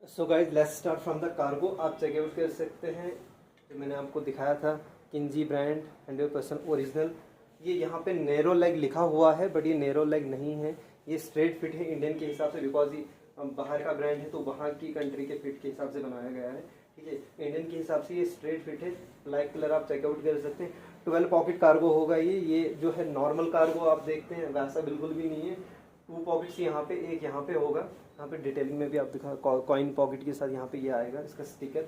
So guys let's start from the cargo. आप checkout कर सकते हैं जो मैंने आपको दिखाया था, किंजी ब्रांड 100% ओरिजिनल। ये यहाँ पे नैरो लेग लिखा हुआ है बट ये नैरो लेग नहीं है, ये स्ट्रेट फिट है इंडियन के हिसाब से, बिकॉज ये बाहर का ब्रांड है तो वहाँ की कंट्री के फिट के हिसाब से बनाया गया है। ठीक है, इंडियन के हिसाब से ये स्ट्रेट फिट है। ब्लैक कलर आप चेकआउट कर सकते हैं। 12 पॉकेट कार्गो होगा ये जो है नॉर्मल कार्गो आप देखते हैं वैसा बिल्कुल भी नहीं है। 2 पॉकेट्स यहाँ पे, एक यहाँ पे होगा, यहाँ पे डिटेलिंग में भी आप दिखा, कॉइन पॉकेट के साथ यहाँ पे ये आएगा इसका स्टिकर।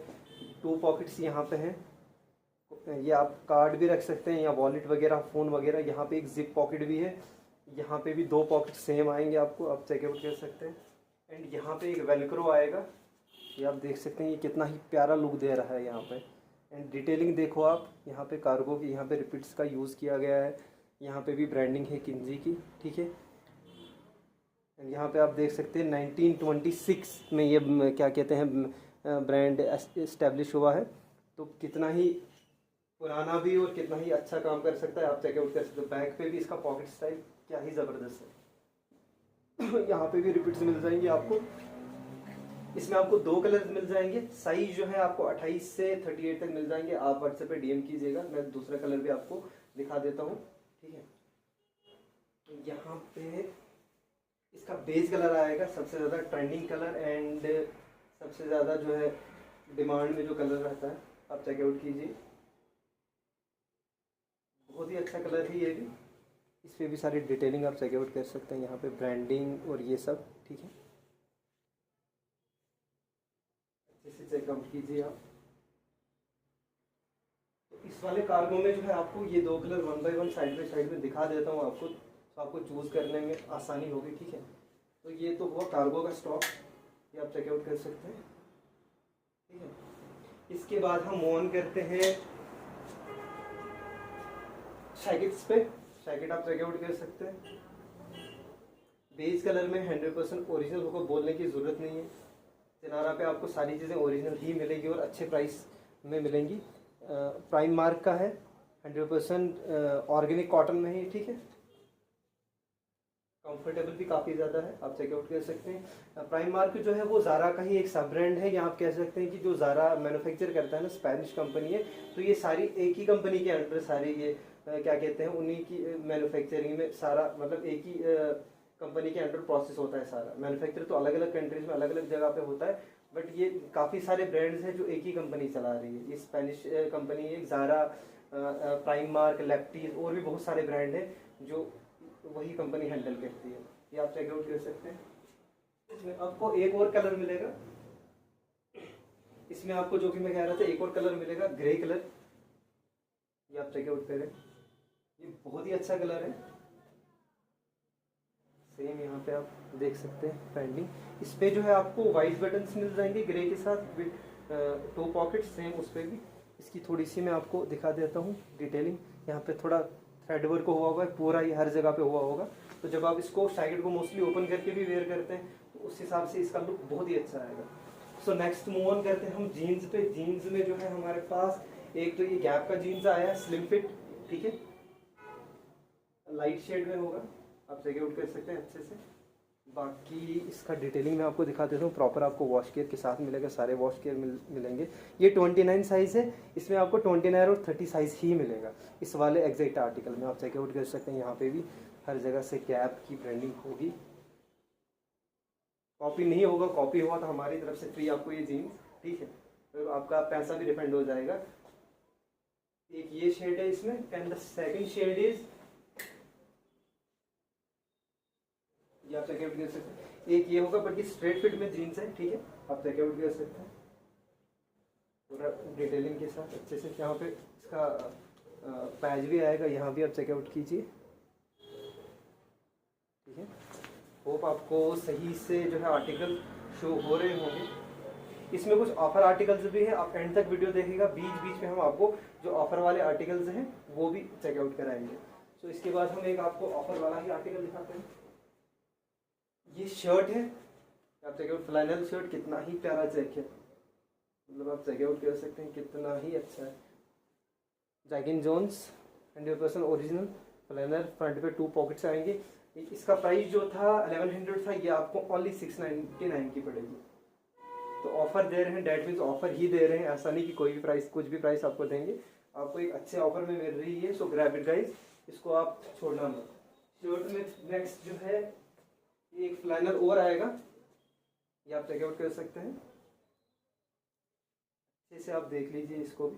2 पॉकेट्स यहाँ पे हैं, ये आप कार्ड भी रख सकते हैं या वॉलेट वगैरह, फ़ोन वगैरह। यहाँ पे एक जिप पॉकेट भी है, यहाँ पे भी 2 पॉकेट सेम आएंगे आपको, आप चेकआउट कर सकते हैं। एंड यहाँ पे एक वेलक्रो आएगा, ये आप देख सकते हैं, ये कितना ही प्यारा लुक दे रहा है यहाँ पे। एंड डिटेलिंग देखो आप, यहाँ पे कार्गो की, यहाँ पे रिपीट्स का यूज़ किया गया है, यहाँ पे भी ब्रांडिंग है किंजी की। ठीक है, यहाँ पे आप देख सकते हैं 1926 में ये क्या कहते हैं ब्रांड एस्टेब्लिश हुआ है, तो कितना ही पुराना भी और कितना ही अच्छा काम कर सकता है, आप चेकआउट कर सकते हो। बैक पे भी इसका पॉकेट स्टाइल क्या ही ज़बरदस्त है। यहाँ पे भी रिपीट्स मिल जाएंगे आपको, इसमें आपको 2 कलर मिल जाएंगे। साइज जो है आपको 28 से 38 तक मिल जाएंगे। आप व्हाट्सएप पे डीएम कीजिएगा, मैं दूसरा कलर भी आपको दिखा देता हूँ। ठीक है, यहाँ पे इसका बेस कलर आएगा सबसे ज़्यादा ट्रेंडिंग कलर एंड सबसे ज़्यादा जो है डिमांड में जो कलर रहता है, आप चेकआउट कीजिए। बहुत ही अच्छा कलर है ये भी, इस पर भी सारी डिटेलिंग आप चेकआउट कर सकते हैं, यहाँ पे ब्रांडिंग और ये सब। ठीक है, अच्छे से चेकआउट कीजिए आप। तो इस वाले कार्गो में जो है आपको ये 2 colour 1 by 1 side by side में दिखा देता हूँ आपको, तो आपको चूज़ करने में आसानी होगी। ठीक है, तो ये तो हुआ कार्गो का स्टॉक, ये आप चेकआउट कर सकते हैं। ठीक है, इसके बाद हम मूव ऑन करते हैं जैकेट्स पे। जैकेट आप चेकआउट कर सकते हैं, बेस कलर में 100% ओरिजिनल होगा, बोलने की ज़रूरत नहीं है। सिनारा पे आपको सारी चीज़ें ओरिजिनल ही मिलेगी और अच्छे प्राइस में मिलेंगी। प्राइम मार्क का है, 100% ऑर्गेनिक कॉटन में ही। ठीक है, कंफर्टेबल भी काफ़ी ज़्यादा है, आप चेकआउट कर सकते हैं। प्राइम मार्क जो है वो ज़ारा का ही एक सब ब्रांड है, या आप कह सकते हैं कि जो ज़ारा मैन्युफैक्चर करता है ना, स्पेनिश कंपनी है, तो ये सारी एक ही कंपनी के अंडर सारी ये क्या कहते हैं उन्हीं की मैन्युफैक्चरिंग में सारा, मतलब एक ही कंपनी के अंडर प्रोसेस होता है सारा। मैन्युफैक्चर तो अलग अलग कंट्रीज में अलग अलग जगह पे होता है, बट ये काफ़ी सारे ब्रांड्स हैं जो एक ही कंपनी चला रही है। ये स्पेनिश कंपनी है, ज़ारा, प्राइम मार्क, लेप्टीज और भी बहुत सारे ब्रांड हैं जो वही कंपनी हैंडल करती है, ये आप चेकआउट कर सकते हैं। इसमें आपको एक और कलर मिलेगा, इसमें आपको जो कि मैं कह रहा था एक और कलर मिलेगा, ग्रे कलर, ये आप चेकआउट करें, ये बहुत ही अच्छा कलर है। सेम यहाँ पे आप देख सकते हैं ब्रांडिंग, इस पे जो है आपको वाइट बटन्स मिल जाएंगे ग्रे के साथ विद 2 पॉकेट, सेम उस पर भी। इसकी थोड़ी सी मैं आपको दिखा देता हूँ डिटेलिंग, यहाँ पे थोड़ा थ्रेड वर्क हुआ होगा, पूरा ये हर जगह पे हुआ होगा, तो जब आप इसको जैकेट को मोस्टली ओपन करके भी वेयर करते हैं तो उस हिसाब से इसका लुक बहुत ही अच्छा आएगा। सो नेक्स्ट मूव ऑन करते हैं हम जीन्स पे। जीन्स में जो है हमारे पास एक तो ये गैप का जीन्स आया है, स्लिम फिट। ठीक है, लाइट शेड में होगा, आप चेकआउट कर सकते हैं अच्छे से। बाकी इसका डिटेलिंग मैं आपको दिखा देता हूँ, प्रॉपर आपको वॉश केयर के साथ मिलेगा, सारे वॉश केयर मिलेंगे। ये 29 साइज़ है, इसमें आपको 29 और 30 साइज़ ही मिलेगा इस वाले एग्जैक्ट आर्टिकल में, आप चेकआउट कर सकते हैं। यहाँ पे भी हर जगह से गैप की ब्रांडिंग होगी, कॉपी नहीं होगा, कॉपी हुआ तो हमारी तरफ से फ्री आपको ये जीन्स। ठीक है, तो आपका पैसा भी रिफंड हो जाएगा। एक ये शेड है इसमें, and the second shade is, ये आप चेकआउट कर सकते हैं। एक ये होगा बट ये स्ट्रेट फिट में जीन्स है। ठीक है, आप चेकआउट कर सकते हैं पूरा डिटेलिंग के साथ अच्छे से। यहाँ पे इसका पैच भी आएगा, यहाँ भी आप चेकआउट कीजिए। ठीक है, होप आपको सही से जो है आर्टिकल शो हो रहे होंगे। इसमें कुछ ऑफर आर्टिकल्स भी है, आप एंड तक वीडियो देखिएगा, बीच बीच में हम आपको जो ऑफर वाले आर्टिकल्स हैं वो भी चेकआउट कराएंगे। तो इसके बाद हम एक आपको ऑफर वाला ही आर्टिकल दिखाते हैं। ये शर्ट है, आप चेकआउट, फ्लैनल शर्ट, कितना ही प्यारा चेक है, मतलब आप चेकआउट कर सकते हैं कितना ही अच्छा है। Jack and Jones 100% original flannel, front पे 2 पॉकेट्स आएंगे। इसका प्राइस जो था 1100 था, ये आपको ओनली 699 की पड़ेगी। तो ऑफर दे रहे हैं, डेट मीन्स ऑफर ही दे रहे हैं, ऐसा नहीं कि कोई भी प्राइस कुछ भी प्राइस आपको देंगे, आपको एक अच्छे ऑफर में मिल रही है। सो ग्रैब इट गाइस, इसको आप छोड़ना मत। शर्ट में नेक्स्ट जो है एक फ्लाइनर और आएगा, ये आप चेकआउट कर सकते हैं, अच्छे से आप देख लीजिए इसको भी।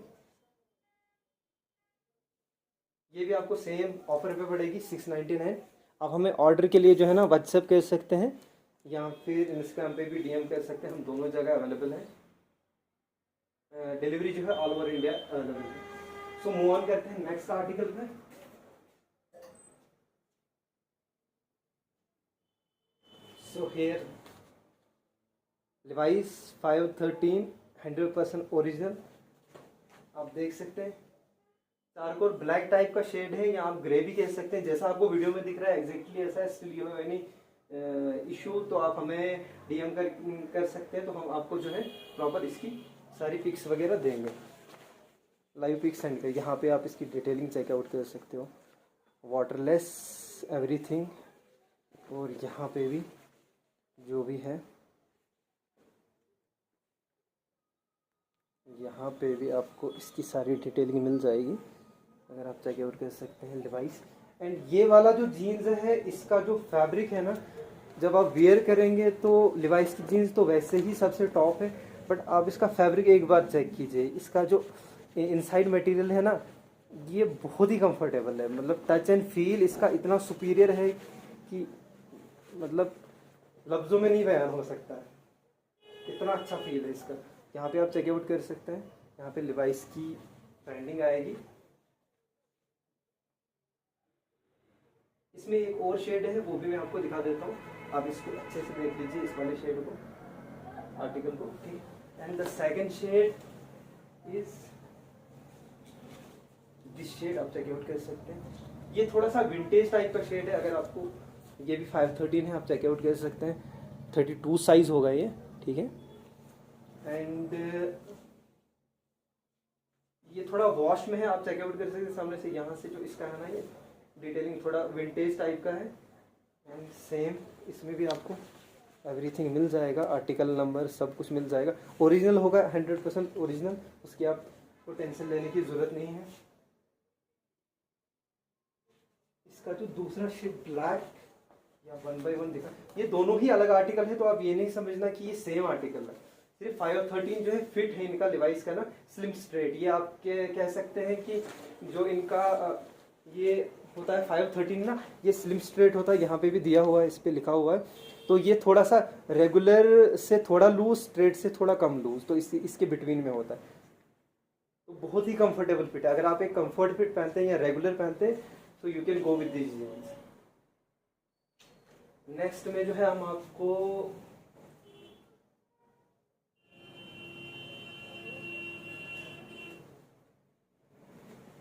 ये भी आपको सेम ऑफर पे पड़ेगी 699। आप हमें ऑर्डर के लिए जो है ना व्हाट्सएप कर सकते हैं या फिर इंस्टाग्राम पे भी डीएम कर सकते हैं, हम दोनों जगह अवेलेबल हैं। डिलीवरी जो है ऑल ओवर इंडिया अवेलेबल है। सो मूव ऑन करते हैं नेक्स्ट आर्टिकल पे। सो हेयर Levi's 513 100% ओरिजिनल, आप देख सकते हैं चारकोल ब्लैक टाइप का शेड है, या आप ग्रे भी कह सकते हैं, जैसा आपको वीडियो में दिख रहा है एग्जैक्टली ऐसा है। Still you have any issue तो आप हमें डीएम कर सकते हैं, तो हम आपको जो है प्रॉपर इसकी सारी पिक्स वगैरह देंगे, लाइव पिक्स सेंड कर। यहाँ पे आप इसकी डिटेलिंग चेकआउट कर सकते हो, वाटरलेस एवरीथिंग। और यहाँ पे भी जो भी है, यहाँ पे भी आपको इसकी सारी डिटेलिंग मिल जाएगी, अगर आप चेकआउट कर सकते हैं Levi's। एंड ये वाला जो जीन्स है, इसका जो फैब्रिक है ना, जब आप वेयर करेंगे तो Levi's की जीन्स तो वैसे ही सबसे टॉप है, बट आप इसका फैब्रिक एक बार चेक कीजिए। इसका जो इनसाइड मटेरियल है ना, ये बहुत ही कंफर्टेबल है, मतलब टच एंड फील इसका इतना सुपीरियर है कि मतलब लफ्ज़ों में नहीं बयान हो सकता है, इतना अच्छा फील है इसका। यहाँ पे आप चेकआउट कर सकते हैं, यहाँ पे Levi's की ब्रांडिंग आएगी। इसमें एक और शेड है, वो भी मैं आपको दिखा देता हूँ, आप इसको अच्छे से देख लीजिए, इस वाले शेड को, आर्टिकल को, ठीक। And the second shade is this shade, आप चेकआउट कर सकते हैं। ये थोड़ा सा विंटेज टाइप का शेड है, अगर आपको, ये भी 513 है, आप चेकआउट कर सकते हैं, 32 साइज होगा ये, ठीक है। एंड ये थोड़ा वॉश में है, आप चेकआउट कर सकते हैं सामने से। यहाँ से जो इसका है ना, ये डिटेलिंग थोड़ा विंटेज टाइप का है। एंड सेम इसमें भी आपको एवरीथिंग मिल जाएगा, आर्टिकल नंबर सब कुछ मिल जाएगा, ओरिजिनल होगा, 100% ओरिजिनल, उसकी आपको टेंशन लेने की ज़रूरत नहीं है। इसका जो दूसरा शेड ब्लैक या 1 by 1 दिखा, ये दोनों ही अलग आर्टिकल है, तो आप ये नहीं समझना कि ये सेम आर्टिकल है। सिर्फ 5 और 13 जो है फिट है इनका Levi's का ना, स्लिम स्ट्रेट, ये आप कह सकते हैं कि जो इनका ये होता है 5 और 13 ना, ये स्लिम स्ट्रेट होता है, यहाँ पे भी दिया हुआ है, इस पे लिखा हुआ है। तो ये थोड़ा सा रेगुलर से थोड़ा लूज, स्ट्रेट से थोड़ा कम लूज, तो इसके बिटवीन में होता है, तो बहुत ही कंफर्टेबल फिट है। अगर आप एक कंफर्ट फिट पहनते हैं या रेगुलर पहनते हैं, तो you can go with this jeans. Next में जो है हम आपको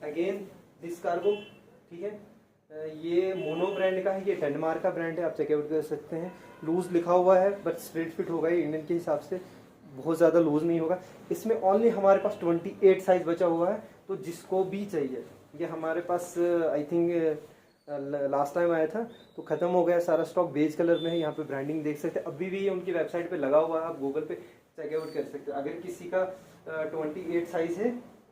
अगेन दिस कार्गो, ठीक है, ये मोनो ब्रांड का है, ये डेनमार्क का ब्रांड है, आप चेकआउट कर सकते हैं। लूज लिखा हुआ है, बट स्ट्रेट फिट होगा ये इंडियन के हिसाब से, बहुत ज़्यादा लूज नहीं होगा। इसमें ओनली हमारे पास 28 साइज बचा हुआ है, तो जिसको भी चाहिए, ये हमारे पास आई थिंक लास्ट टाइम आया था तो ख़त्म हो गया सारा स्टॉक, बेज कलर में है। यहाँ पे ब्रांडिंग देख सकते हैं, अभी भी ये उनकी वेबसाइट पे लगा हुआ है, आप गूगल पे चेकआउट कर सकते हैं। अगर किसी का 28 साइज है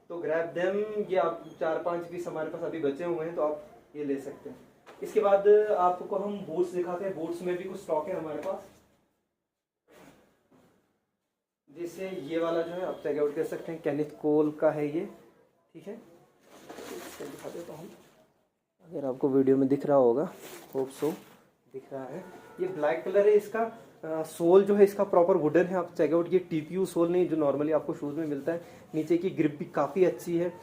तो ग्रैब देम, ये आप 4-5 पीस हमारे पास अभी बचे हुए हैं, तो आप ये ले सकते हैं। इसके बाद आपको हम बूट्स दिखाते हैं, बूट्स में भी कुछ स्टॉक है हमारे पास, जैसे ये वाला जो है आप चेकआउट कर सकते हैं, केनिथ कोल का है ये, ठीक है। इसको दिखा देता हूँ, अगर आपको वीडियो में दिख रहा होगा, होप सो दिख रहा है। ये ब्लैक कलर है, इसका सोल जो है इसका प्रॉपर वुडन है, आप चेकआउट, ये टीपीयू सोल नहीं जो नॉर्मली आपको शूज़ में मिलता है। नीचे की ग्रिप भी काफ़ी अच्छी है,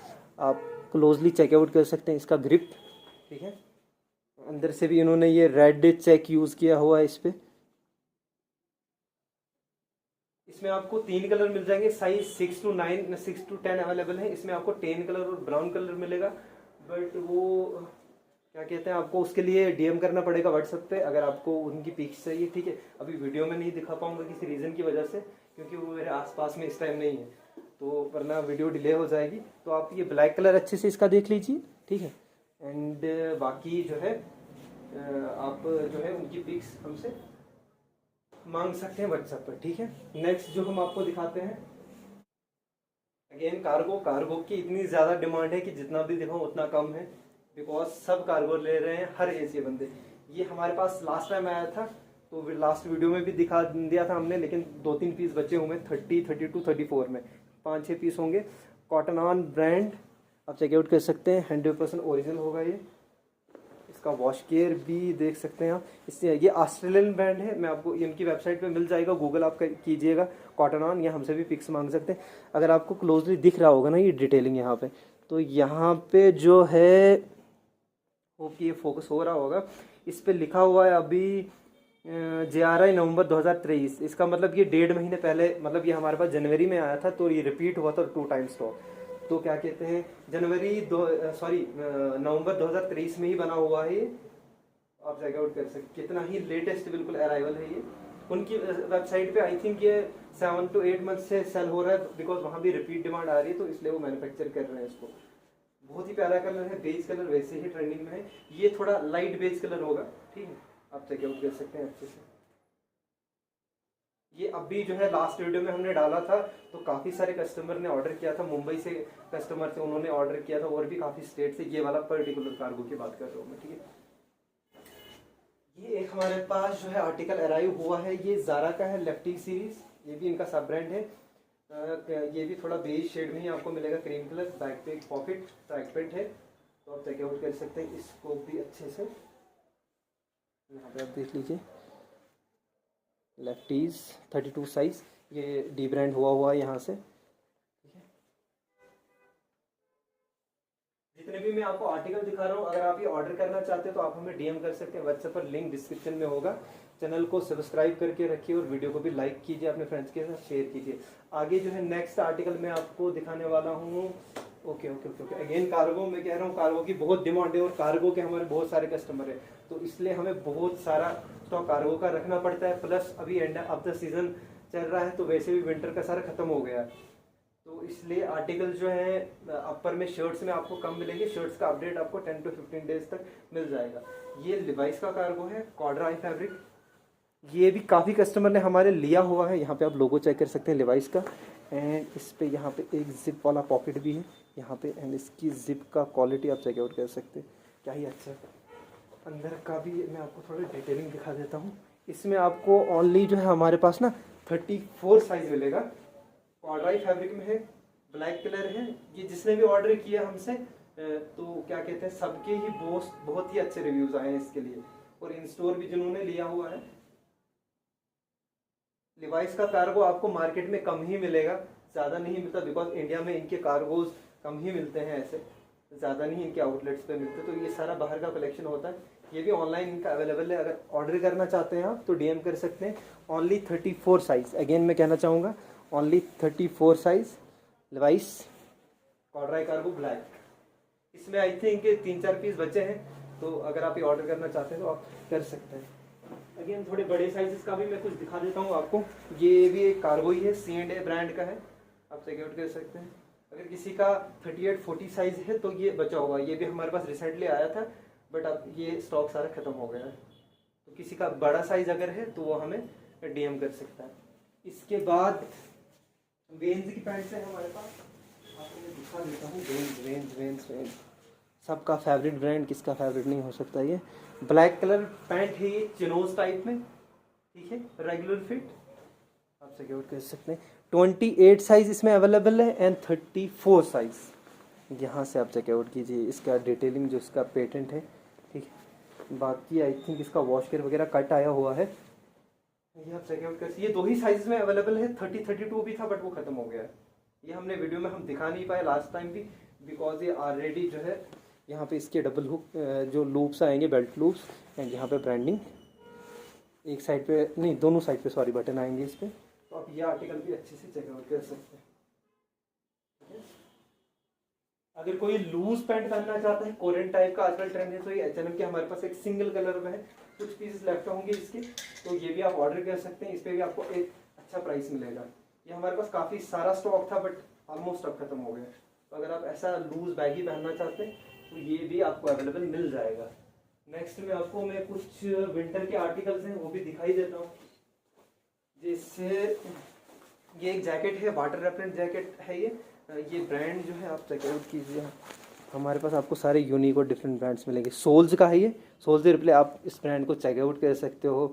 आप क्लोजली चेकआउट कर सकते हैं इसका ग्रिप, ठीक है। अंदर से भी इन्होंने ये रेड चेक यूज़ किया हुआ है इस पर। इसमें आपको 3 कलर मिल जाएंगे, साइज 6 to 9, 6 to 10 अवेलेबल है। इसमें आपको 10 कलर और ब्राउन कलर मिलेगा, बट वो क्या कहते हैं, आपको उसके लिए डीएम करना पड़ेगा व्हाट्सएप पे, अगर आपको उनकी पिक्स चाहिए, ठीक है। अभी वीडियो में नहीं दिखा पाऊंगा किसी रीज़न की वजह से, क्योंकि वो मेरे आसपास में इस टाइम नहीं है, तो वरना वीडियो डिले हो जाएगी। तो आप ये ब्लैक कलर अच्छे से इसका देख लीजिए, ठीक है। एंड बाकी जो है आप जो है उनकी पिक्स हमसे मांग सकते हैं व्हाट्सएप पर, ठीक है। नेक्स्ट जो हम आपको दिखाते हैं, अगेन कार्गो की इतनी ज़्यादा डिमांड है कि जितना भी दिखाऊं उतना कम है, बिकॉज सब कार्गो ले रहे हैं, हर एशिया बंदे। ये हमारे पास लास्ट टाइम आया था, तो लास्ट वीडियो में भी दिखा दिया था हमने, लेकिन 2-3 पीस बचे हुए 30, 32, 34 में 5-6 पीस होंगे। कॉटन ऑन ब्रांड आप चेकआउट कर सकते हैं, 100% ओरिजिनल होगा ये। इसका वॉश केयर भी देख सकते हैं आप। इससे ये ऑस्ट्रेलियन ब्रांड है, मैं आपको इनकी वेबसाइट पे मिल जाएगा, गूगल आप कीजिएगा कॉटन ऑन, या हमसे भी पिक्स मांग सकते हैं। अगर आपको क्लोजली दिख रहा होगा ना ये डिटेलिंग यहाँ पे, तो यहाँ पे जो है, होप कि ये फोकस हो रहा होगा, इस पे लिखा हुआ है अभी JRI नवंबर 2023। इसका मतलब ये 1.5 महीने पहले, मतलब ये हमारे पास जनवरी में आया था, तो ये रिपीट हुआ था 2 टाइम स्टॉक। तो क्या कहते हैं, नवंबर 2023 में ही बना हुआ है ये, आप चेकआउट कर सकते। कितना ही लेटेस्ट बिल्कुल अराइवल है ये। उनकी वेबसाइट पे आई थिंक ये 7 to 8 मंथ से सेल हो रहा है, बिकॉज वहाँ भी रिपीट डिमांड आ रही है, तो इसलिए वो मैन्युफैक्चर कर रहे हैं इसको। बहुत ही प्यारा कलर है, बेज कलर वैसे ही ट्रेंडिंग में है, ये थोड़ा लाइट बेज कलर होगा, ठीक है, आप चेकआउट कर सकते हैं अच्छे से। ये अभी जो है लास्ट वीडियो में हमने डाला था, तो काफ़ी सारे कस्टमर ने ऑर्डर किया था, मुंबई से कस्टमर थे, उन्होंने ऑर्डर किया था, और भी काफ़ी स्टेट से। ये वाला पर्टिकुलर कार्गो की बात कर रहा हूँ मैं, ठीक है। ये एक हमारे पास जो है आर्टिकल अराइव हुआ है, ये ज़ारा का है, लेफ्टी सीरीज, ये भी इनका सब ब्रांड है। ये भी थोड़ा बेज शेड में ही आपको मिलेगा, क्रीम कलर, बैक पे पॉकेट, ट्रैक पेंट है, तो आप चेकआउट कर सकते हैं इसको भी अच्छे से। यहाँ पे आप देख लीजिए, लेफ्टीज 32 साइज, ये डी ब्रांड हुआ है यहाँ से, ठीक है। जितने भी मैं आपको आर्टिकल दिखा रहा हूँ, अगर आप ये ऑर्डर करना चाहते हैं तो आप हमें DM कर सकते हैं व्हाट्सएप पर, लिंक डिस्क्रिप्शन में होगा। चैनल को सब्सक्राइब करके रखिए और वीडियो को भी लाइक कीजिए, अपने फ्रेंड्स के साथ शेयर कीजिए। आगे जो है नेक्स्ट आर्टिकल मैं आपको दिखाने वाला हूँ। ओके, अगेन कार्गो, मैं कह रहा हूँ कार्गो की बहुत डिमांड है, और कार्गो के हमारे बहुत सारे कस्टमर है, तो इसलिए हमें बहुत सारा स्टॉक कार्गो का रखना पड़ता है। प्लस अभी एंड ऑफ द सीजन चल रहा है, तो वैसे भी विंटर का सारा खत्म हो गया है, तो इसलिए आर्टिकल जो है अपर में शर्ट्स में आपको कम मिलेंगे। शर्ट्स का अपडेट आपको 10 to 15 डेज तक मिल जाएगा। ये लिवाइस का कार्गो है, कॉर्डराई फैब्रिक, ये भी काफ़ी कस्टमर ने हमारे लिया हुआ है। यहाँ पे आप लोगो चेक कर सकते हैं लिवाइस का, एंड इस पे यहाँ पे एक जिप वाला पॉकेट भी है यहाँ पे, एंड इसकी जिप का क्वालिटी आप चेकआउट कर सकते हैं, क्या ही अच्छा है। अंदर का भी मैं आपको थोड़ी डिटेलिंग दिखा देता हूँ। इसमें आपको ओनली जो है हमारे पास ना 34 साइज मिलेगा, कॉर्डराई फैब्रिक में है, ब्लैक कलर है। ये जिसने भी ऑर्डर किया हमसे, तो क्या कहते हैं, सबके ही बहुत ही अच्छे रिव्यूज आए हैं इसके लिए, और इन स्टोर भी जिन्होंने लिया हुआ है। लिवाइस का कार्गो आपको मार्केट में कम ही मिलेगा, ज़्यादा नहीं मिलता, बिकॉज इंडिया में इनके कार्गोज कम ही मिलते हैं, ऐसे ज़्यादा नहीं इनके आउटलेट्स पे मिलते, तो ये सारा बाहर का कलेक्शन होता है। ये भी ऑनलाइन इनका अवेलेबल है, अगर ऑर्डर करना चाहते हैं आप तो DM कर सकते हैं। ओनली 34 साइज़, अगेन मैं कहना चाहूँगा, only 34 size Levi's corduroy cargo black. इसमें आई थिंक 3-4 पीस बचे हैं, तो अगर आप ये ऑर्डर करना चाहते हैं तो आप कर सकते हैं। अगेन थोड़े बड़े साइजेस का भी मैं कुछ दिखा देता हूँ आपको। ये भी एक कार्गो ही है, C&A ब्रांड का है, आप चेकआउट कर सकते हैं। अगर किसी का 38-40 साइज है तो ये बचा हुआ, ये भी हमारे पास रिसेंटली आया था, बट अब ये स्टॉक सारा खत्म हो गया है। तो किसी का बड़ा साइज अगर है तो वो हमें DM कर सकता है। इसके बाद वेंस की पैंट्स है हमारे पास, आपको मैं दिखा देता हूँ। वेंस सबका फेवरेट ब्रांड, किसका फेवरेट नहीं हो सकता। ये ब्लैक कलर पैंट है, ये चिनोज टाइप में, ठीक है, रेगुलर फिट, आप चेकआउट कर सकते हैं। 28 साइज इसमें अवेलेबल है, एंड 34 साइज यहाँ से आप चेकआउट कीजिए। इसका डिटेलिंग जो इसका पेटेंट है, ठीक है। बाकी आई थिंक इसका वॉश केयर वगैरह कट आया हुआ है, ये आप चेकआउट कर। ये 2 ही साइज में अवेलेबल है, 32 भी था, बट वो खत्म हो गया है। ये हमने वीडियो में हम दिखा नहीं पाए लास्ट टाइम भी, बिकॉज ये ऑलरेडी जो है यहाँ पे इसके डबल हुक जो लूप्स आएंगे, बेल्ट लूप्स, एंड यहाँ पे ब्रांडिंग एक साइड पे नहीं, दोनों साइड पे सॉरी बटन आएंगे इस पे, तो आप ये आर्टिकल भी अच्छे से चेकआउट कर सकते हैं। अगर कोई लूज पैंट पहनना चाहता है, कोरियन टाइप का आजकल ट्रेंड है, तो ये H&M के हमारे पास एक सिंगल कलर में है, कुछ पीसेस लेफ्ट होंगे इसके, तो ये भी आप ऑर्डर कर सकते हैं। इस पर भी आपको एक अच्छा प्राइस मिलेगा। ये हमारे पास काफ़ी सारा स्टॉक था, बट ऑलमोस्ट अब खत्म हो गया। तो अगर आप ऐसा लूज बैगी पहनना चाहते हैं तो ये भी आपको अवेलेबल मिल जाएगा। नेक्स्ट में आपको मैं कुछ विंटर के आर्टिकल्स हैं वो भी दिखाई देता हूँ। जैसे ये एक जैकेट है, वाटर रेपेलेंट जैकेट है ये ब्रांड जो है आप चेकआउट कीजिए। हमारे पास आपको सारे यूनिक और डिफरेंट ब्रांड्स मिलेंगे। सोल्स का है ये, सोल्स रिप्ले, आप इस ब्रांड को चेकआउट कर सकते हो।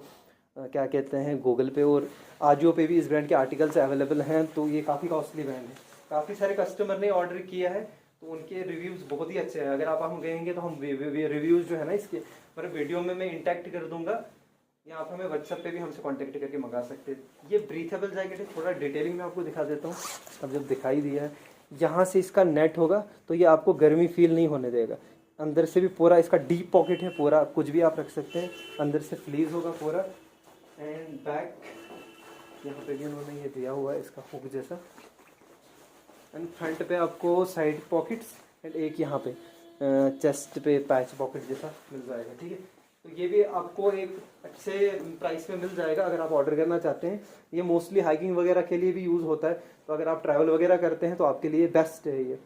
क्या कहते हैं, गूगल पे और आजियो पे भी इस ब्रांड के आर्टिकल्स अवेलेबल हैं। तो ये काफ़ी कॉस्टली ब्रांड है, काफ़ी सारे कस्टमर ने ऑर्डर किया है तो उनके रिव्यूज़ बहुत ही अच्छे हैं। अगर आप हम कहेंगे तो हम रिव्यूज़ जो है ना इसके पर वीडियो में मैं इंटैक्ट कर दूंगा, या आप हमें व्हाट्सएप पे भी हमसे कांटेक्ट करके मंगा सकते हैं। ये ब्रीथेबल जैकेट है, थोड़ा डिटेलिंग में आपको दिखा देता हूँ। अब जब दिखाई दिया है, यहाँ से इसका नेट होगा तो ये आपको गर्मी फील नहीं होने देगा। अंदर से भी पूरा इसका डीप पॉकेट है, पूरा कुछ भी आप रख सकते हैं। अंदर से फ्लीज होगा पूरा। एंड बैक यहाँ पे भी उन्होंने ये दिया हुआ है इसका हुक जैसा। एंड फ्रंट पे आपको साइड पॉकेट्स एंड एक यहाँ पे चेस्ट पे पैच पॉकेट जैसा मिल जाएगा। ठीक है, तो ये भी आपको एक अच्छे प्राइस में मिल जाएगा अगर आप ऑर्डर करना चाहते हैं। ये मोस्टली हाइकिंग वगैरह के लिए भी यूज़ होता है, तो अगर आप ट्रैवल वगैरह करते हैं तो आपके लिए बेस्ट है ये।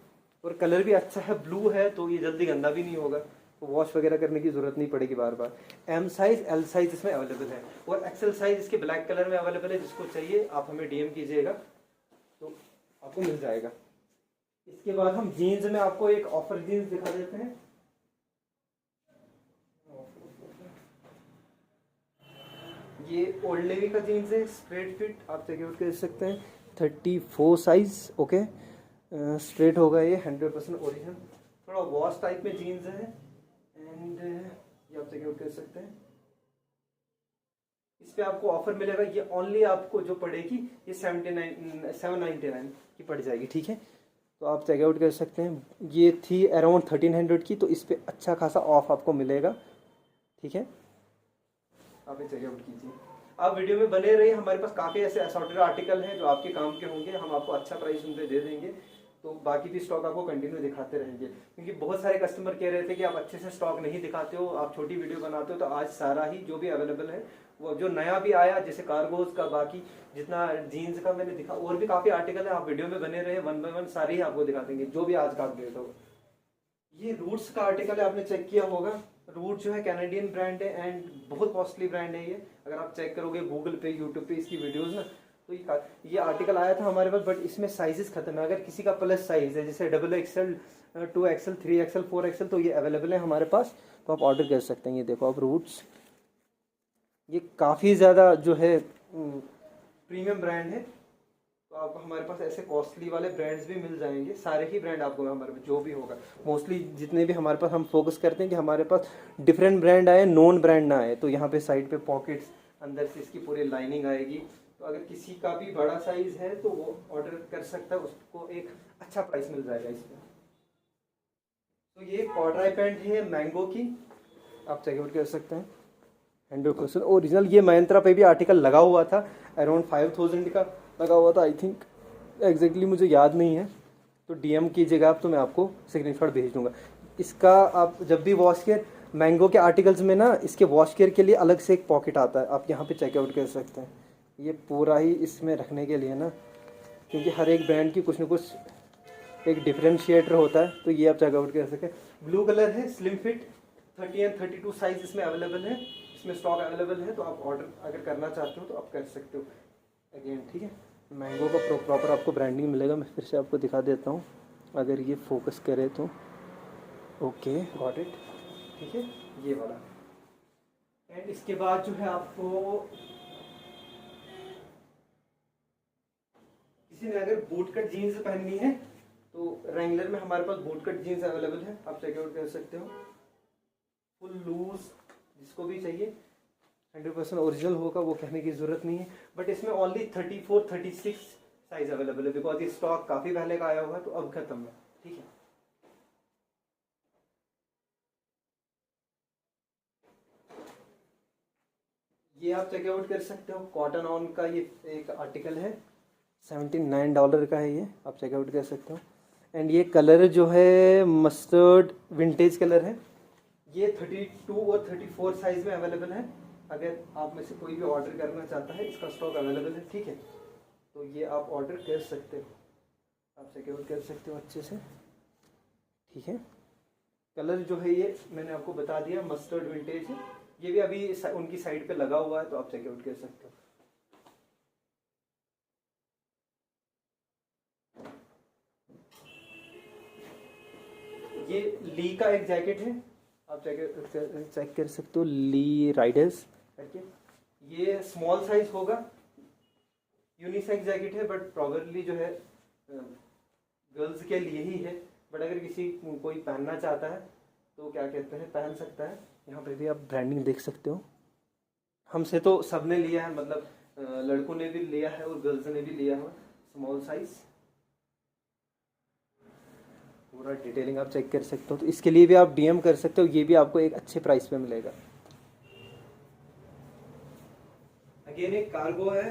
और कलर भी अच्छा है, ब्लू है, तो ये जल्दी गंदा भी नहीं होगा, तो वॉश वगैरह करने की ज़रूरत नहीं पड़ेगी बार बार। एम साइज़, एल साइज़ इसमें अवेलेबल है और एक्सेल साइज़ इसके ब्लैक कलर में अवेलेबल है। जिसको चाहिए आप हमें DM कीजिएगा तो आपको मिल जाएगा। इसके बाद हम जीन्स में आपको एक ऑफर जीन्स दिखा देते हैं। ये ओल्ड नेवी का जीन्स है, स्ट्रेट फिट, आप चेकआउट कर सकते हैं। 34 साइज, ओके, स्ट्रेट होगा ये, 100% ओरिजिनल। थोड़ा वॉश टाइप में जीन्स है एंड ये आप चेकआउट कर सकते हैं। इस पे आपको ऑफर मिलेगा, ये ओनली आपको जो पड़ेगी ये 799 की पड़ जाएगी। ठीक है, तो आप चेकआउट कर सकते हैं। ये थी अराउंड 1300 की, तो इस पे अच्छा खासा ऑफ आपको मिलेगा। ठीक है, आप ये चेकआउट कीजिए। आप वीडियो में बने रहिए, हमारे पास काफ़ी ऐसे असॉर्टेड आर्टिकल हैं जो आपके काम के होंगे। हम आपको अच्छा प्राइस उन पे दे देंगे, तो बाकी भी स्टॉक आपको कंटिन्यू दिखाते रहेंगे। क्योंकि बहुत सारे कस्टमर कह रहे थे कि आप अच्छे से स्टॉक नहीं दिखाते हो, आप छोटी वीडियो बनाते हो। तो आज सारा ही जो भी अवेलेबल है, वो जो नया भी आया जैसे कार्गोज का, बाकी जितना जीन्स का मैंने दिखा, और भी काफ़ी आर्टिकल है। आप वीडियो में बने रहे, 1 बाय 1 सारे ही आपको दिखा देंगे जो भी आज का अपडेट होगा। ये रूट्स का आर्टिकल है, आपने चेक किया होगा। रूट जो है कैनेडियन ब्रांड है एंड बहुत कॉस्टली ब्रांड है ये। अगर आप चेक करोगे गूगल पे, यूट्यूब पे इसकी वीडियोस ना, तो ये आर्टिकल आया था हमारे पास, बट इसमें साइजेस खत्म है। अगर किसी का प्लस साइज है जैसे XXL, 2XL, 3XL, 4XL, तो ये अवेलेबल है हमारे पास, तो आप ऑर्डर कर सकते हैं। ये देखो आप रूट्स, ये काफ़ी ज़्यादा जो है प्रीमियम ब्रांड है। तो आपको हमारे पास ऐसे कॉस्टली वाले ब्रांड्स भी मिल जाएंगे। सारे ही ब्रांड आपको हमारे पास जो भी होगा, मोस्टली जितने भी हमारे पास, हम फोकस करते हैं कि हमारे पास डिफरेंट ब्रांड आए, नॉन ब्रांड ना आए। तो यहाँ पे साइड पे पॉकेट्स, अंदर से इसकी पूरी लाइनिंग आएगी। तो अगर किसी का भी बड़ा साइज है तो वो ऑर्डर कर सकता है, उसको एक अच्छा प्राइस मिल जाएगा इसमें। तो ये कॉर्डराई पैंट है मैंगो की, आप चेकआउट कर सकते हैं। 100% ओरिजिनल। ये Myntra पे भी आर्टिकल लगा हुआ था, अराउंड 5000 का लगा हुआ था, आई थिंक एग्जैक्टली मुझे याद नहीं है। तो DM कीजिएगा आप, तो मैं आपको स्क्रीनशॉट भेज दूंगा इसका। आप जब भी वॉश केयर, मैंगो के आर्टिकल्स में ना इसके वॉश केयर के लिए अलग से एक पॉकेट आता है, आप यहाँ पे चेकआउट कर सकते हैं। ये पूरा ही इसमें रखने के लिए ना, क्योंकि हर एक ब्रांड की कुछ ना कुछ एक डिफरेंशिएटर होता है, तो ये आप चेकआउट कर सकते हैं। ब्लू कलर है, स्लिम फिट, 30 एंड 32 साइज इसमें अवेलेबल है, इसमें स्टॉक अवेलेबल है। तो आप ऑर्डर अगर करना चाहते हो तो आप कर सकते हो अगेन। ठीक है, मैंगो का प्रॉपर आपको ब्रांडिंग मिलेगा। मैं फिर से आपको दिखा देता हूँ, अगर ये फोकस करे तो। Okay, got it. ठीक है, ये वाला। एंड इसके बाद जो है आपको किसी ने अगर बूट कट जीन्स पहननी है तो रेंगलर में हमारे पास बूट कट जीन्स अवेलेबल है, आप चेकआउट कर सकते हो। फुल लूज जिसको भी चाहिए, 100% ओरिजिनल होगा, वो कहने की जरूरत नहीं है। बट इसमें ओनली 34, 36 साइज अवेलेबल है, बिकॉज ये स्टॉक काफी पहले का आया हुआ है, तो अब खत्म है। ठीक है, ये आप चेकआउट कर सकते हो। कॉटन ऑन का ये एक आर्टिकल है, $79 का है ये, आप चेकआउट कर सकते हो। एंड ये कलर जो है मस्टर्ड विंटेज कलर है। ये 32 और 34 साइज में अवेलेबल है। अगर आप में से कोई भी ऑर्डर करना चाहता है, इसका स्टॉक अवेलेबल है। ठीक है, तो ये आप ऑर्डर कर सकते हो, आप चेकआउट कर सकते हो अच्छे से। ठीक है, कलर जो है ये मैंने आपको बता दिया, मस्टर्ड विंटेज है। ये भी अभी उनकी साइड पे लगा हुआ है, तो आप चेकआउट कर सकते हो। ये ली का एक जैकेट है, आप चेक कर सकते हो, ली राइडर्स करके। ये स्मॉल साइज होगा, यूनिसेक्स जैकेट है, बट प्रॉबेबली जो है गर्ल्स के लिए ही है, बट अगर किसी कोई पहनना चाहता है तो क्या कहते हैं पहन सकता है। यहाँ पे भी आप ब्रांडिंग देख सकते हो, हमसे तो सबने लिया है, मतलब लड़कों ने भी लिया है और गर्ल्स ने भी लिया है, स्मॉल साइज। पूरा डिटेलिंग आप चेक कर सकते हो, तो इसके लिए भी आप डीएम कर सकते हो, ये भी आपको एक अच्छे प्राइस पे मिलेगा। अगेन एक कार्गो है,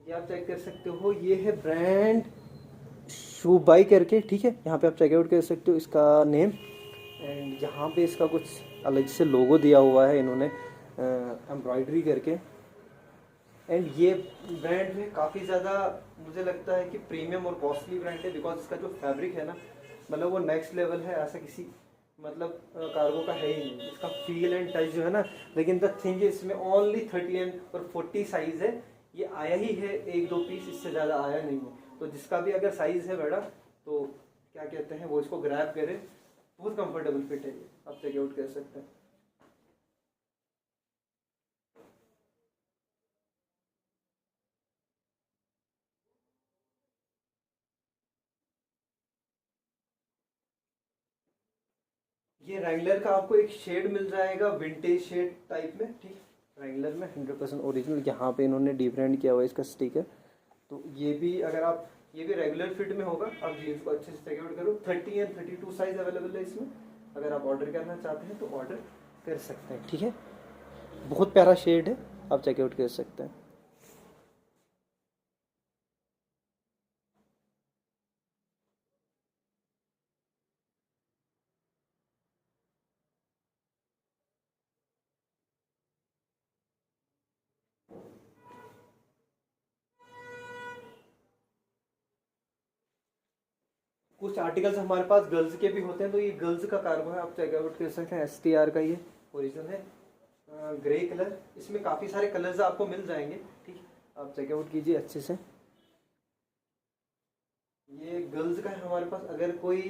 ये आप चेक कर सकते हो, ये है ब्रांड शू बाई करके, ठीक है। यहाँ पे आप चेकआउट कर सकते हो इसका नेम, एंड यहाँ पे इसका कुछ अलग से लोगो दिया हुआ है इन्होंने एम्ब्रॉयडरी करके। एंड ये ब्रांड में काफ़ी ज़्यादा मुझे लगता है कि प्रीमियम और कॉस्टली ब्रांड है, बिकॉज इसका जो फैब्रिक है ना, मतलब वो नेक्स्ट लेवल है, ऐसा किसी मतलब कार्गो का है ही नहीं। इसका फील एंड टच जो है ना, लेकिन द थिंग इसमें ओनली 30 एंड और 40 साइज़ है, ये आया ही है 1-2 पीस, इससे ज़्यादा आया नहीं है। तो जिसका भी अगर साइज़ है बड़ा, तो क्या कहते हैं वो इसको ग्रैब करे, बहुत कंफर्टेबल फिट है ये, आप चेकआउट कर सकते हैं। ये रैंगलर का आपको एक शेड मिल जाएगा, विंटेज शेड टाइप में, ठीक। रैंगलर में 100% ओरिजिनल, यहाँ पे इन्होंने डिब्रांड किया हुआ है इसका स्टिकर। तो ये भी अगर आप, ये भी रेगुलर फिट में होगा, आप जीन्स को अच्छे से चेकआउट करो। 30 एंड 32 साइज अवेलेबल है इसमें, अगर आप ऑर्डर करना चाहते हैं तो ऑर्डर कर सकते हैं, ठीक है। बहुत प्यारा शेड है, आप चेकआउट कर सकते हैं। कुछ आर्टिकल्स हमारे पास गर्ल्स के भी होते हैं, तो ये गर्ल्स का कार्गो है, आप चेकआउट कर सकते हैं। STR का ये ओरिजिनल है, ग्रे कलर, इसमें काफ़ी सारे कलर्स आपको मिल जाएंगे, ठीक। आप चेकआउट कीजिए अच्छे से। ये गर्ल्स का है हमारे पास, अगर कोई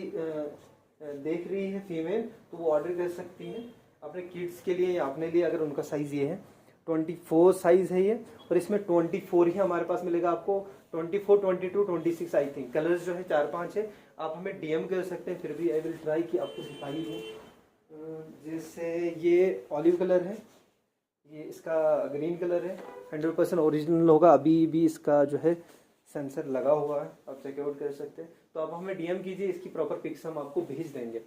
देख रही है फीमेल तो वो ऑर्डर कर सकती है अपने किड्स के लिए या अपने लिए, अगर उनका साइज़ ये है। 24 साइज़ है ये, और इसमें 24 ही हमारे पास मिलेगा आपको। 24, 22, 26 आई थिंक। कलर्स जो है 4-5 है, आप हमें DM कर सकते हैं, फिर भी आई विल ट्राई कि आपको दिखाई दूँ। जैसे ये ऑलिव कलर है, ये इसका ग्रीन कलर है, 100% ओरिजिनल होगा, अभी भी इसका जो है सेंसर लगा हुआ है, आप चेकआउट कर सकते हैं। तो आप हमें DM कीजिए, इसकी प्रॉपर पिक्स हम आपको भेज देंगे।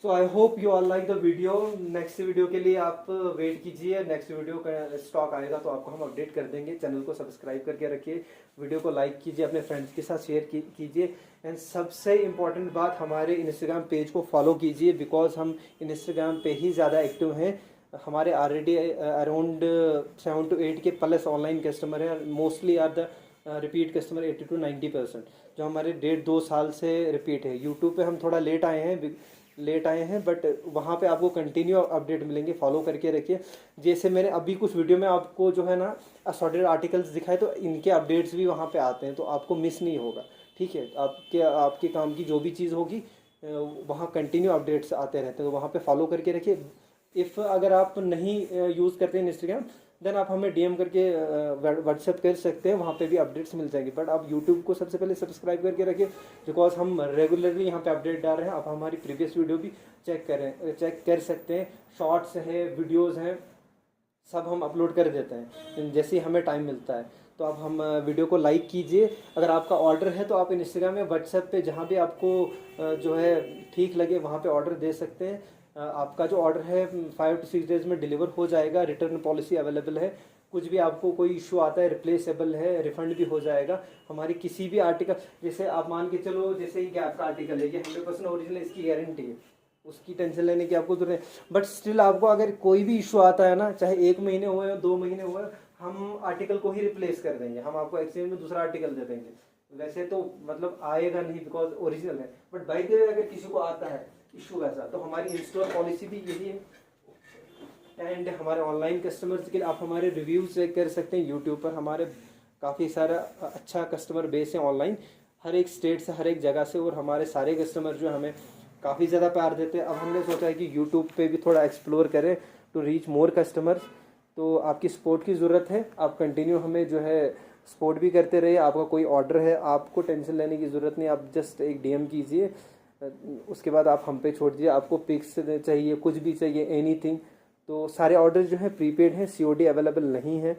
So I hope you all like the video. Next video के लिए आप वेट कीजिए, नेक्स्ट वीडियो का स्टॉक आएगा तो आपको हम अपडेट कर देंगे। चैनल को सब्सक्राइब करके रखिए, वीडियो को लाइक कीजिए, अपने फ्रेंड्स के साथ शेयर कीजिए, एंड सबसे इम्पॉर्टेंट बात, हमारे इंस्टाग्राम पेज को फॉलो कीजिए, बिकॉज हम इंस्टाग्राम पे ही ज़्यादा एक्टिव हैं। हमारे ऑलरेडी अराउंड 7 to 8 के प्लस ऑनलाइन कस्टमर हैं, mostly are the repeat customer 80 to 90%, जो हमारे 1.5-2 साल से रिपीट है। यूट्यूब पे हम थोड़ा लेट आए हैं, बट वहाँ पे आपको कंटिन्यू अपडेट मिलेंगे, फॉलो करके रखिए। जैसे मैंने अभी कुछ वीडियो में आपको जो है ना असॉर्टेड आर्टिकल्स दिखाए, तो इनके अपडेट्स भी वहाँ पे आते हैं, तो आपको मिस नहीं होगा, ठीक है। आपके काम की जो भी चीज़ होगी वहाँ कंटिन्यू अपडेट्स आते रहते हैं, तो वहाँ पे फॉलो करके रखिए। इफ़ अगर आप नहीं यूज़ करते हैं इंस्टाग्राम, देन आप हमें DM करके व्हाट्सएप कर सकते हैं, वहाँ पे भी अपडेट्स मिल जाएंगे। बट आप यूट्यूब को सबसे पहले सब्सक्राइब करके रखिए, बिकॉज हम रेगुलरली यहाँ पे अपडेट डाल रहे हैं। आप हमारी प्रीवियस वीडियो भी चेक कर सकते हैं, शॉर्ट्स हैं, वीडियोज़ हैं, सब हम अपलोड कर देते हैं जैसे ही हमें टाइम मिलता है। तो आप हम वीडियो को लाइक कीजिए। अगर आपका ऑर्डर है तो आप इंस्टाग्राम या व्हाट्सएप पे जहाँ भी आपको जो है ठीक लगे वहाँ पे ऑर्डर दे सकते हैं। आपका जो ऑर्डर है 5 to 6 डेज़ में डिलीवर हो जाएगा। रिटर्न पॉलिसी अवेलेबल है, कुछ भी आपको कोई इशू आता है रिप्लेसेबल है, रिफंड भी हो जाएगा। हमारी किसी भी आर्टिकल, जैसे आप मान के चलो, जैसे ही गैप का आर्टिकल है, ये 100% ओरिजिनल, इसकी गारंटी है, उसकी टेंशन लेने की आपको जरूरत है। बट स्टिल आपको अगर कोई भी इशू आता है ना, चाहे 1 महीने हुए या 2 महीने हुए, हम आर्टिकल को ही रिप्लेस कर देंगे, हम आपको एक्सचेंज में दूसरा आर्टिकल दे देंगे। वैसे तो मतलब आएगा नहीं बिकॉज ओरिजिनल है, बट बाई द वे अगर किसी को आता है इशू वैसा, तो हमारी इन स्टोर पॉलिसी भी यही है। एंड हमारे ऑनलाइन कस्टमर्स के लिए आप हमारे रिव्यूज चेक कर सकते हैं। यूट्यूब पर हमारे काफ़ी सारा अच्छा कस्टमर बेस है ऑनलाइन। हर एक स्टेट से, हर एक जगह से, और हमारे सारे कस्टमर जो हमें काफ़ी ज़्यादा प्यार देते हैं। अब हमने सोचा है कि यूट्यूब पे भी थोड़ा एक्सप्लोर करें टू रीच मोर कस्टमर्स। तो आपकी सपोर्ट की ज़रूरत है, आप कंटिन्यू हमें जो है सपोर्ट भी करते रहिए। आपका कोई ऑर्डर है, आपको टेंशन लेने की ज़रूरत नहीं, आप जस्ट एक डीएम कीजिए, उसके बाद आप हम पे छोड़ दीजिए। आपको पिक्स चाहिए, कुछ भी चाहिए, एनीथिंग। तो सारे ऑर्डर जो है प्रीपेड हैं, सीओडी अवेलेबल नहीं है,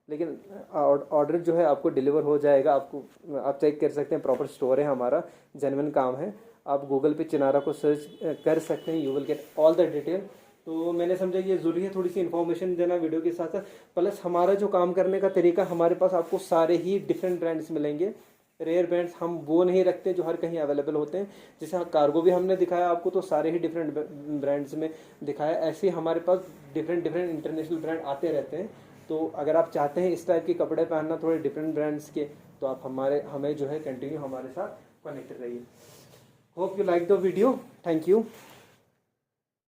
लेकिन ऑर्डर जो है आपको डिलीवर हो जाएगा। आपको आप चेक कर सकते हैं, प्रॉपर स्टोर है हमारा, जेन्युइन काम है। आप गूगल पे चिनारा को सर्च कर सकते हैं, you will get all the detail. तो मैंने समझा ये ज़रूरी है थोड़ी सी इन्फॉर्मेशन देना वीडियो के साथ साथ। प्लस हमारा जो काम करने का तरीका, हमारे पास आपको सारे ही डिफरेंट ब्रांड्स मिलेंगे। रेयर ब्रांड्स हम वो नहीं रखते जो हर कहीं अवेलेबल होते हैं। जैसे कार्गो भी हमने दिखाया आपको, तो सारे ही डिफरेंट ब्रांड्स में दिखाया। ऐसे ही हमारे पास डिफरेंट डिफरेंट इंटरनेशनल ब्रांड आते रहते हैं। तो अगर आप चाहते हैं इस टाइप के कपड़े पहनना थोड़े डिफरेंट ब्रांड्स के, तो आप हमें जो है कंटिन्यू हमारे साथ कनेक्टेड रहिए। Hope you like the video. Thank you.